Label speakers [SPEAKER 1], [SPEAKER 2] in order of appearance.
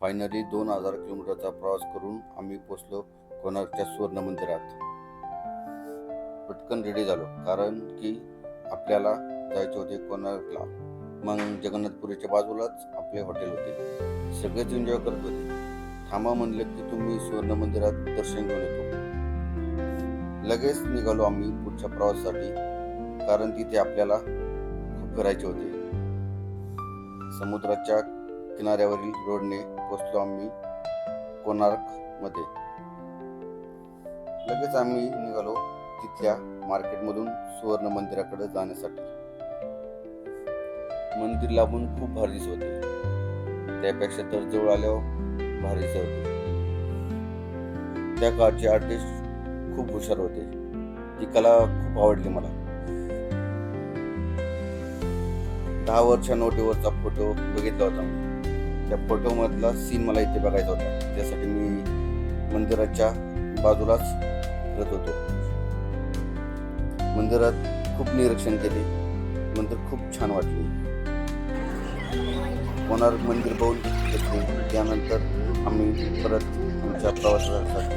[SPEAKER 1] Finally 2000 किलोमीटरचा प्रवास करून आम्ही पोचलो कोणार्कच्या सुवर्ण मंदिरात. पटकन रेडी झालो कारण की आपल्याला जायचे होते कोणार्कला. मग जगन्नाथपुरीच्या बाजूलाच आपले हॉटेल होते. सगळेच एन्जॉय करत होते. थांबा म्हणलं की तुम्ही सुवर्ण मंदिरात दर्शन घेऊन येतो. लगेच निघालो आम्ही पुढच्या प्रवासासाठी कारण तिथे आपल्याला खूप फिरायचे होते. समुद्राच्या किनाऱ्यावरील रोडने पोचलो आम्ही कोणार्क मध्ये. लगेच आम्ही निघालो तिथल्या मार्केटमधून सुवर्ण मंदिराकडे जाण्यासाठी. मंदिर लांबून खूप भारी दिसत होते, त्यापेक्षा तर जवळ आल्यावर भारी दिसत होते. त्या काळचे आर्टिस्ट खूप हुशार होते. ती कला खूप आवडली मला. 10 वर्षा नोटीवरचा फोटो बघितला होता मी. त्या फोटो मधला सीन मला इथे बघायचा होता. त्यासाठी मी मंदिराच्या बाजूलाच फिरत होतो. मंदिरात खूप निरीक्षण केले. मंदिर खूप छान वाटले. कोणार्क मंदिर बघून घेतले. त्यानंतर आम्ही परत आमच्या प्रवासासाठी